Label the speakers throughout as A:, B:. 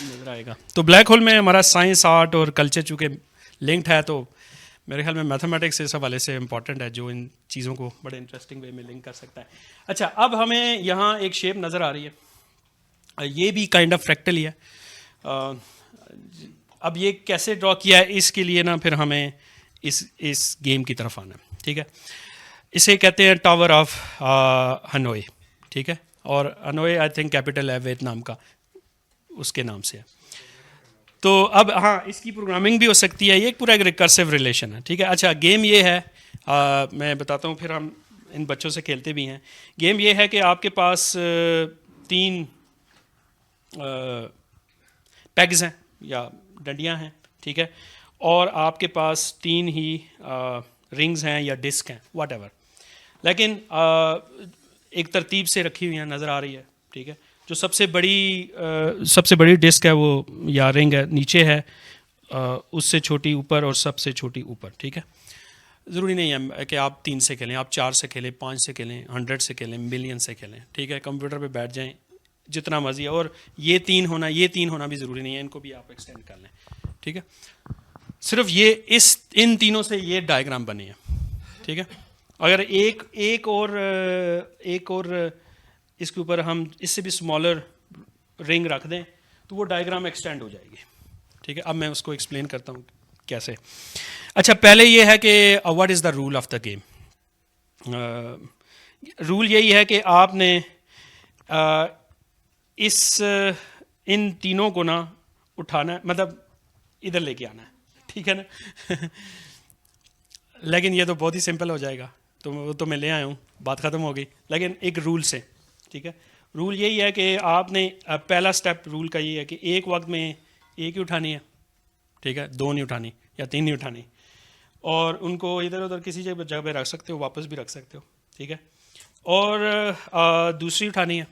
A: नजर आएगा। तो ब्लैक होल में हमारा साइंस, आर्ट और कल्चर चूँकि लिंक्ड है, तो मेरे ख्याल में मैथमेटिक्स इस हवाले से इम्पॉर्टेंट है जो इन चीज़ों को बड़े इंटरेस्टिंग वे में लिंक कर सकता है। अच्छा, अब हमें यहाँ एक शेप नज़र आ रही है, ये भी काइंड ऑफ फ्रैक्टल ही है। अ, अब ये कैसे ड्रॉ किया है, इसके लिए ना फिर हमें इस गेम की तरफ आना है, ठीक है। इसे कहते हैं टावर ऑफ हनोई, ठीक है। और हनोई आई थिंक कैपिटल है वियतनाम का, उसके नाम से है। तो अब हाँ, इसकी प्रोग्रामिंग भी हो सकती है, ये एक पूरा एक रिकर्सिव रिलेशन है, ठीक है। अच्छा, गेम ये है, मैं बताता हूँ, फिर हम इन बच्चों से खेलते भी हैं। गेम ये है कि आपके पास तीन पैग्स हैं या डंडियाँ हैं, ठीक है। और आपके पास तीन ही रिंग्स हैं या डिस्क हैं, वट एवर। लेकिन एक तरतीब से रखी हुई हैं, नज़र आ रही है, ठीक है। जो सबसे बड़ी डिस्क है वो या रिंग है नीचे है, उससे छोटी ऊपर और सबसे छोटी ऊपर, ठीक है। ज़रूरी नहीं है कि आप 3 से खेलें, आप 4 से खेलें, 5 से खेलें, 100 से खेलें, मिलियन से खेलें, ठीक है। कंप्यूटर पे बैठ जाएं, जितना मर्जी है। और ये तीन होना भी ज़रूरी नहीं है, इनको भी आप एक्सटेंड कर लें, ठीक है। सिर्फ ये इन तीनों से ये डायग्राम बने हैं, ठीक है। अगर एक और इसके ऊपर हम इससे भी स्मॉलर रिंग रख दें तो वो डायग्राम एक्सटेंड हो जाएगी, ठीक है। अब मैं उसको एक्सप्लेन करता हूँ कैसे। अच्छा, पहले ये है कि what is the rule of the game. Rule यही है कि आपने इन तीनों को ना उठाना है, मतलब इधर लेके आना है, ठीक है ना। लेकिन ये तो बहुत ही सिंपल हो जाएगा, तो वो तो मैं ले आया हूँ, बात ख़त्म हो गई। लेकिन एक रूल से, ठीक है। रूल यही है कि आपने पहला स्टेप रूल का ये है कि एक वक्त में एक ही उठानी है, ठीक है। 2 नहीं उठानी या 3 नहीं उठानी। और उनको इधर उधर किसी जगह पे रख सकते हो, वापस भी रख सकते हो, ठीक है। और दूसरी उठानी है,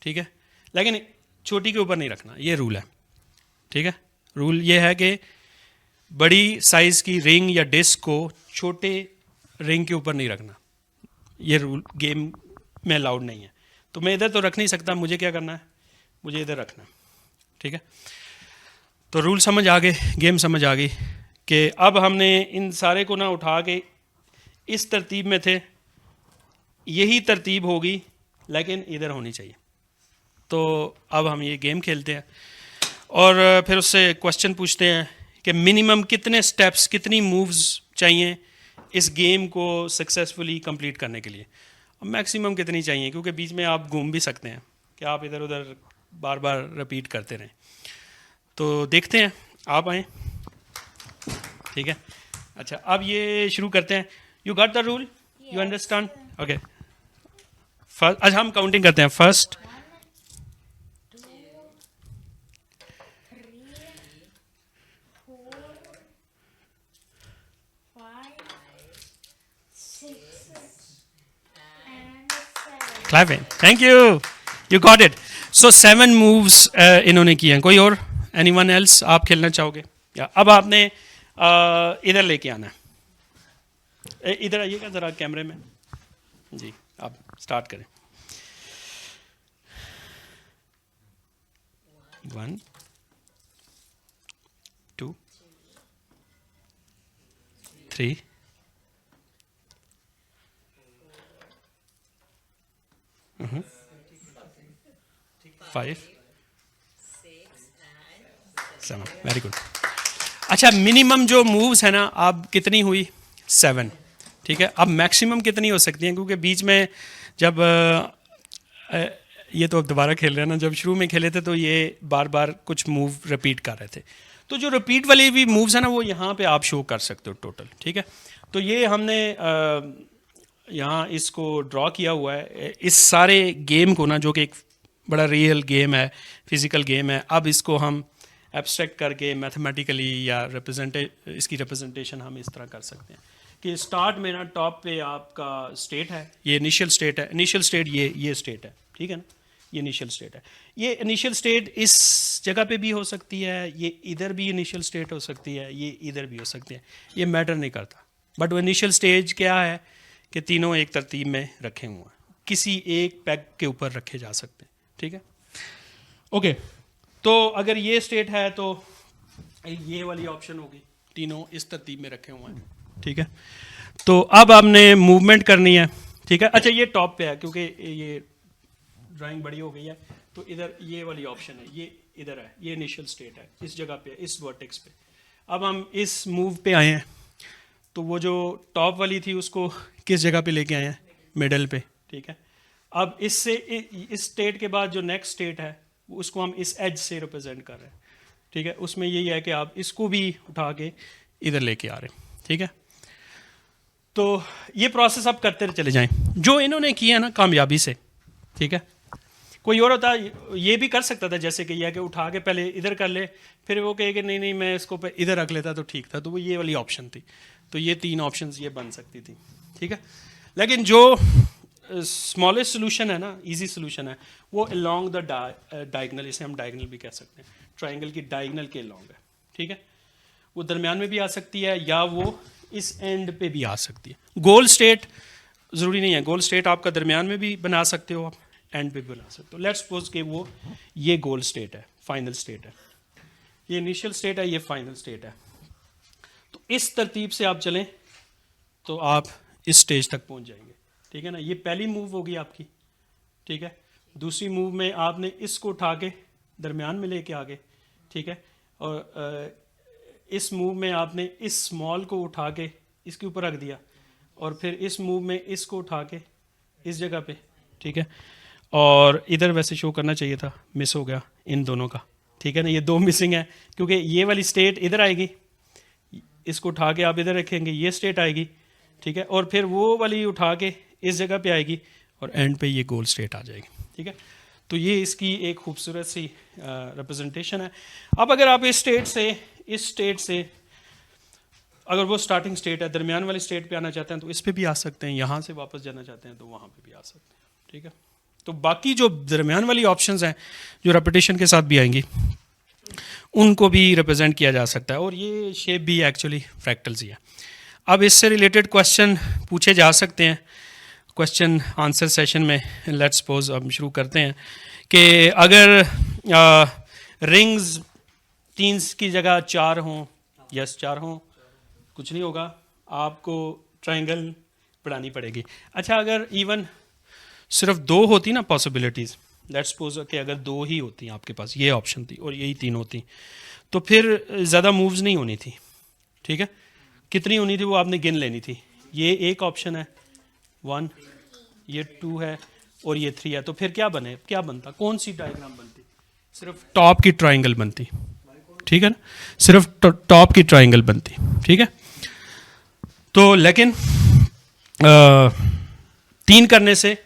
A: ठीक है। लेकिन छोटी के ऊपर नहीं रखना, ये रूल है, ठीक है। रूल ये है कि बड़ी साइज़ की रिंग या डिस्क को छोटे रिंग के ऊपर नहीं रखना, ये रूल गेम में अलाउड नहीं है। तो मैं इधर तो रख नहीं सकता, मुझे क्या करना है, मुझे इधर रखना है, ठीक है। तो रूल समझ आ गए, गेम समझ आ गई कि अब हमने इन सारे को ना उठा के इस तरतीब में थे, यही तरतीब होगी लेकिन इधर होनी चाहिए। तो अब हम ये गेम खेलते हैं और फिर उससे क्वेश्चन पूछते हैं कि मिनिमम कितने स्टेप्स, कितनी मूव्स चाहिए इस गेम को सक्सेसफुली कंप्लीट करने के लिए, और मैक्सिमम कितनी चाहिए, क्योंकि बीच में आप घूम भी सकते हैं कि आप इधर उधर बार बार रिपीट करते रहें। तो देखते हैं, आप आएँ, ठीक है। अच्छा, अब ये शुरू करते हैं। You got the rule, you understand, okay. First, अच्छा हम काउंटिंग करते हैं, first,
B: 2, 3, 4, 5, 6 and 7.
A: Clapping, thank you, you got it. So 7 moves इन्होंने किए हैं। कोई और, एनीवन एल्स आप खेलना चाहोगे? या अब आपने इधर लेके आना है, इधर आइएगा ज़रा कैमरे में जी, आप स्टार्ट करें। 1, 2, 3, 5, 7, वेरी गुड। अच्छा, मिनिमम जो मूव्स है ना, अब कितनी हुई? 7, ठीक है। अब मैक्सिमम कितनी हो सकती हैं, क्योंकि बीच में जब ये तो अब दोबारा खेल रहे हैं ना, जब शुरू में खेले थे तो ये बार बार कुछ मूव रिपीट कर रहे थे। तो जो रिपीट वाली भी मूव्स है ना, वो यहाँ पे आप शो कर सकते हो टोटल, ठीक है। तो ये हमने यहाँ इसको ड्रॉ किया हुआ है, इस सारे गेम को ना, जो कि एक बड़ा रियल गेम है, फिज़िकल गेम है। अब इसको हम एब्स्ट्रैक्ट करके मैथमेटिकली या इसकी रिप्रेजेंटेशन हम इस तरह कर सकते हैं कि स्टार्ट में ना टॉप पे आपका स्टेट है, ये इनिशियल स्टेट है, इनिशियल स्टेट ये स्टेट है, ठीक है ना, ये इनिशियल स्टेट है। ये इनिशियल स्टेट इस जगह पे भी हो सकती है, ये इधर भी इनिशियल स्टेट हो सकती है, ये इधर भी हो सकती है, ये मैटर नहीं करता। बट वो इनिशियल स्टेज क्या है कि तीनों एक तरतीब में रखे हुए हैं, किसी एक पैग के ऊपर रखे जा सकते हैं, ठीक है। ओके, तो अगर ये स्टेट है तो ये वाली ऑप्शन होगी, तीनों इस तरतीब में रखे हुए हैं, ठीक है। तो अब आपने मूवमेंट करनी है, ठीक है। अच्छा ये टॉप पे है क्योंकि ये ड्राइंग बड़ी हो गई है, तो इधर ये वाली ऑप्शन है, ये इधर है, ये इनिशियल स्टेट है, इस जगह पे, इस वर्टेक्स पे। अब हम इस मूव पे आए हैं, तो वो जो टॉप वाली थी उसको किस जगह पे लेके आए हैं, मिडल पे, ठीक है। अब इससे इस स्टेट के बाद जो नेक्स्ट स्टेट है उसको हम इस एज से रिप्रेजेंट कर रहे हैं, ठीक है। उसमें यही है कि आप इसको भी उठा के इधर लेके आ रहे हैं, ठीक है। तो ये प्रोसेस आप करते चले जाएं जो इन्होंने किया ना कामयाबी से, ठीक है। कोई और होता ये भी कर सकता था, जैसे कि यह कि उठा के पहले इधर कर ले, फिर वो कहे कि नहीं नहीं मैं इसको इधर रख लेता तो ठीक था, तो वो ये वाली ऑप्शन थी। तो ये तीन ऑप्शंस ये बन सकती थी, ठीक है। लेकिन जो स्मॉलेस्ट सोल्यूशन है ना, इजी सोल्यूशन है, वो अलोंग द डायगनल, इसे हम डायगनल भी कह सकते हैं, ट्राइंगल की डायगनल के अलोंग है, ठीक है। वो दरमियान में भी आ सकती है या वो इस एंड पे भी आ सकती है। गोल स्टेट ज़रूरी नहीं है, गोल स्टेट आपका दरमियान में भी बना सकते हो, आप एंड पे भी बना सकते हो। लेट्स सपोज कि वो ये गोल स्टेट है, फाइनल स्टेट है, ये इनिशियल स्टेट है, ये फाइनल स्टेट है। तो इस तरतीब से आप चलें तो आप इस स्टेज तक पहुंच जाएंगे, ठीक है ना। ये पहली मूव होगी आपकी, ठीक है। दूसरी मूव में आपने इसको उठा के दरमियान में लेके आ गए, ठीक है। और इस मूव में आपने इस स्मॉल को उठा के इसके ऊपर रख दिया, और फिर इस मूव में इसको उठा के इस जगह पे, ठीक है। और इधर वैसे शो करना चाहिए था, मिस हो गया इन दोनों का, ठीक है ना। ये दो मिसिंग है क्योंकि ये वाली स्टेट इधर आएगी, इसको उठा के आप इधर रखेंगे, ये स्टेट आएगी, ठीक है। और फिर वो वाली उठा के इस जगह पे आएगी और एंड पे ये गोल स्टेट आ जाएगी, ठीक है। तो ये इसकी एक खूबसूरत सी रिप्रेजेंटेशन है। अब अगर आप इस स्टेट से अगर वो स्टार्टिंग स्टेट है, दरमियान वाली स्टेट पे आना चाहते हैं तो इस पे भी आ सकते हैं, यहाँ से वापस जाना चाहते हैं तो वहाँ पे भी आ सकते हैं, ठीक है। तो बाकी जो दरमियान वाली ऑप्शंस हैं जो रेपिटेशन के साथ भी आएंगी उनको भी रिप्रेजेंट किया जा सकता है, और ये शेप भी एक्चुअली फ्रैक्टल्स ही है। अब इससे रिलेटेड क्वेश्चन पूछे जा सकते हैं क्वेश्चन आंसर सेशन में। लेट्स सपोज अब शुरू करते हैं कि अगर रिंग्स 3 की जगह 4 हों, यस 4 हों, कुछ नहीं होगा, आपको ट्रायंगल पढ़ानी पड़ेगी। अच्छा अगर इवन सिर्फ 2 होती ना पॉसिबिलिटीज़, लेट्स सपोज कि अगर 2 ही होती आपके पास, ये ऑप्शन थी और यही 3 होती, तो फिर ज़्यादा मूव्स नहीं होनी थी, ठीक है। कितनी होनी थी वो आपने गिन लेनी थी। ये एक ऑप्शन है 1, ये 2 है और ये 3 है, तो फिर क्या बनता, कौन सी डायग्राम बनती, सिर्फ टॉप की ट्रायंगल बनती, ठीक है ना, सिर्फ टॉप की ट्रायंगल बनती, ठीक है। तो लेकिन 3 करने से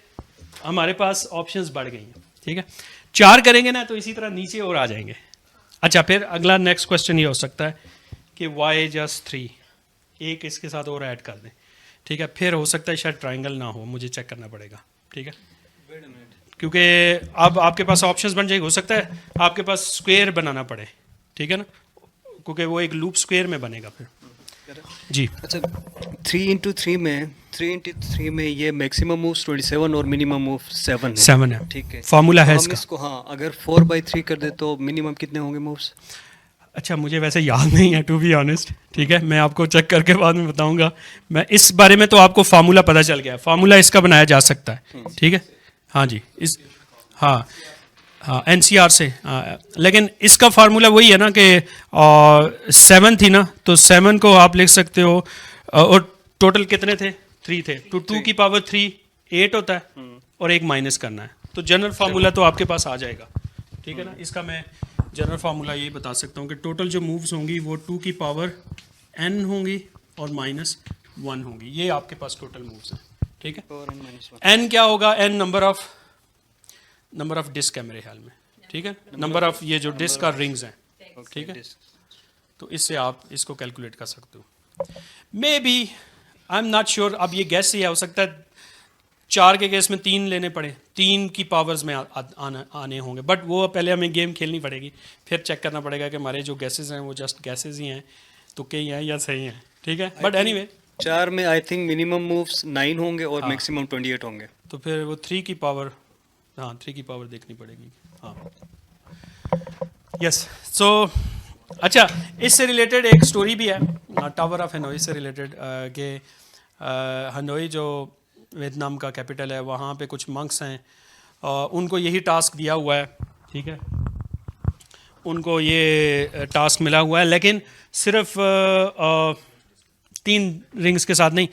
A: हमारे पास ऑप्शंस बढ़ गई हैं, ठीक है। 4 करेंगे ना तो इसी तरह नीचे और आ जाएंगे। अच्छा फिर अगला नेक्स्ट क्वेश्चन ये हो सकता है कि y जस्ट 3, एक इसके साथ और ऐड कर दें, ठीक है। फिर हो सकता है शायद ट्रायंगल ना हो, मुझे चेक करना पड़ेगा, ठीक है। क्योंकि अब आपके पास ऑप्शंस बन जाएगी, हो सकता है आपके पास स्क्वायर बनाना पड़े, ठीक है ना, क्योंकि वो एक लूप स्क्वायर में बनेगा फिर जी।
C: अच्छा 3 into 3 में ये मैक्सिमम मूव्स 27 और मिनिमम मूव 7
A: है,
C: ठीक है।
A: फार्मूला है
C: तो हम
A: इसका।
C: इसको हाँ अगर 4/3 कर दे तो मिनिमम कितने होंगे मूव्स?
A: अच्छा मुझे वैसे याद नहीं है टू बी ऑनेस्ट, ठीक है, मैं आपको चेक करके बाद में बताऊंगा। मैं इस बारे में तो आपको फार्मूला पता चल गया है, फार्मूला इसका बनाया जा सकता है, ठीक है। हाँ जी, इस हाँ NCR से लेकिन इसका फार्मूला वही है ना कि 7 थी ना, तो 7 को आप लिख सकते हो, और टोटल कितने थे, 3 थे, तो 2 की पावर 3 8 होता है और एक माइनस करना है, तो जनरल फार्मूला तो आपके पास आ जाएगा, ठीक है ना। इसका मैं जनरल फार्मूला ये बता सकता हूँ कि टोटल जो मूव्स होंगी वो 2 की पावर n होंगी और -1 होंगी, ये आपके पास टोटल मूव्स हैं, ठीक है। n क्या होगा, n नंबर ऑफ डिस्क है मेरे ख्याल में, ठीक है, नंबर ऑफ ये जो डिस्क और रिंग्स हैं, ठीक है। तो इससे आप इसको कैलकुलेट कर सकते हो। Maybe I am not sure, अब ये गैस ही है, हो सकता है 4 के केस में 3 लेने पड़े, 3 की पावर्स में आने होंगे, बट वो पहले हमें गेम खेलनी पड़ेगी, फिर चेक करना पड़ेगा कि हमारे जो गैसेज हैं वो जस्ट गैसेज ही हैं, तुक्के ही हैं या सही हैं, ठीक है। बट एनीवे
C: 4 में आई थिंक मिनिमम मूव्स 9 होंगे और मैक्सिमम 28 होंगे,
A: तो फिर वो 3 की पावर, हाँ 3 की पावर देखनी पड़ेगी, हाँ यस सो अच्छा, इससे रिलेटेड एक स्टोरी भी है टावर ऑफ हनोई से रिलेटेड कि हनोई जो वियतनाम का कैपिटल है, वहाँ पे कुछ मंक्स हैं, उनको यही टास्क दिया हुआ है, ठीक है, उनको ये टास्क मिला हुआ है, लेकिन सिर्फ 3 रिंग्स के साथ नहीं,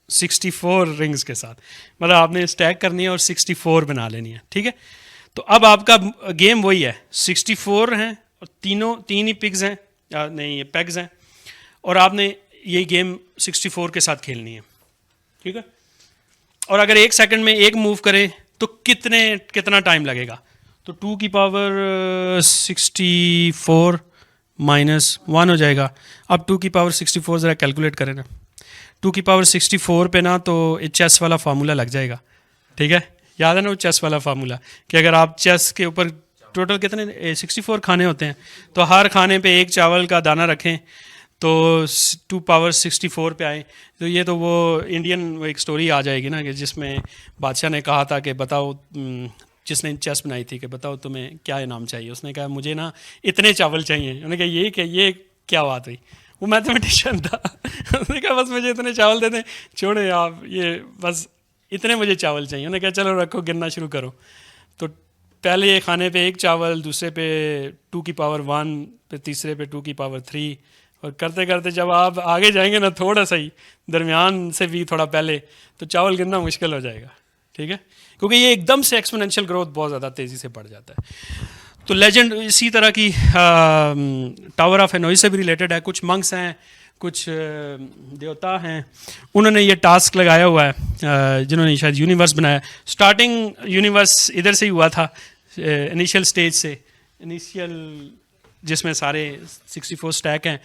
A: 64 रिंग्स के साथ, मतलब आपने स्टैक करनी है और 64 बना लेनी है, ठीक है। तो अब आपका गेम वही है, 64 हैं और तीन ही पिग्स हैं, नहीं ये पेग्स हैं, और आपने ये गेम 64 के साथ खेलनी है, ठीक है। और अगर 1 सेकंड में एक मूव करे तो कितना टाइम लगेगा, तो 2 की पावर 64 माइनस 1 हो जाएगा। अब 2 की पावर 64 ज़रा कैलकुलेट करें ना, 2 की पावर 64 पे ना तो चेस वाला फार्मूला लग जाएगा, ठीक है, याद है ना वो चेस वाला फार्मूला कि अगर आप चेस के ऊपर टोटल कितने 64 खाने होते हैं, तो हर खाने पे एक चावल का दाना रखें तो 2 पावर 64 पे आए, तो ये तो वो इंडियन वो एक स्टोरी आ जाएगी ना कि जिसमें बादशाह ने कहा था कि बताओ, जिसने चेस बनाई थी कि बताओ तुम्हें क्या इनाम चाहिए, उसने कहा मुझे ना इतने चावल चाहिए, उन्होंने कहा ये क्या बात हुई, वो मैथमेटिशियन था उसने कहा बस मुझे इतने चावल दे दें, छोड़े आप ये, बस इतने मुझे चावल चाहिए। उन्होंने कहा चलो रखो, गिनना शुरू करो, तो पहले खाने पे 1 चावल, दूसरे पे 2 की पावर 1, फिर तीसरे पे 2 की पावर 3, और करते करते जब आप आगे जाएंगे ना थोड़ा सा ही दरमियान से भी थोड़ा पहले, तो चावल गिनना मुश्किल हो जाएगा, ठीक है, क्योंकि ये एकदम से एक्सपोनेंशियल ग्रोथ बहुत ज़्यादा तेज़ी से बढ़ जाता है। तो लेजेंड इसी तरह की टावर ऑफ हनोई से भी रिलेटेड है, कुछ मंक्स हैं, कुछ देवता हैं, उन्होंने ये टास्क लगाया हुआ है, जिन्होंने शायद यूनिवर्स बनाया। स्टार्टिंग यूनिवर्स इधर से ही हुआ था, इनिशियल स्टेज से, इनिशियल जिसमें सारे 64 स्टैक हैं,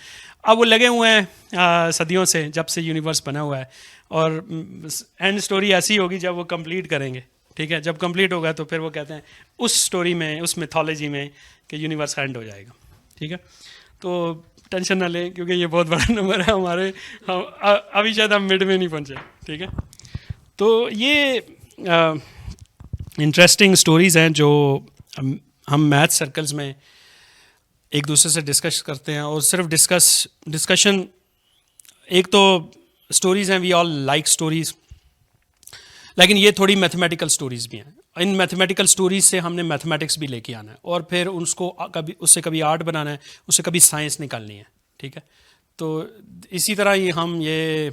A: अब वो लगे हुए हैं सदियों से, जब से यूनिवर्स बना हुआ है, और एंड स्टोरी ऐसी होगी जब वो कंप्लीट करेंगे, ठीक है, जब कंप्लीट होगा तो फिर वो कहते हैं उस स्टोरी में, उस मिथोलॉजी में कि यूनिवर्स एंड हो जाएगा, ठीक है। तो टेंशन ना लें क्योंकि ये बहुत बड़ा नंबर है हमारे, हम अभी शायद हम मिड में नहीं पहुंचे, ठीक है। तो ये इंटरेस्टिंग स्टोरीज़ हैं जो हम मैथ सर्कल्स में एक दूसरे से डिस्कस करते हैं, और सिर्फ डिस्कशन, एक तो स्टोरीज़ हैं, वी ऑल लाइक स्टोरीज़, लेकिन ये थोड़ी मैथमेटिकल स्टोरीज़ भी हैं। इन मैथमेटिकल स्टोरीज से हमने मैथमेटिक्स भी लेके आना है, और फिर उसको उससे कभी आर्ट बनाना है, उससे कभी साइंस निकालनी है, ठीक है। तो इसी तरह ही हम ये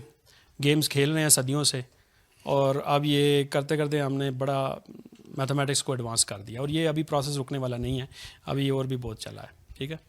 A: गेम्स खेल रहे हैं सदियों से, और अब ये करते करते हमने बड़ा मैथमेटिक्स को एडवांस कर दिया, और ये अभी प्रोसेस रुकने वाला नहीं है, अभी और भी बहुत चला है, ठीक है।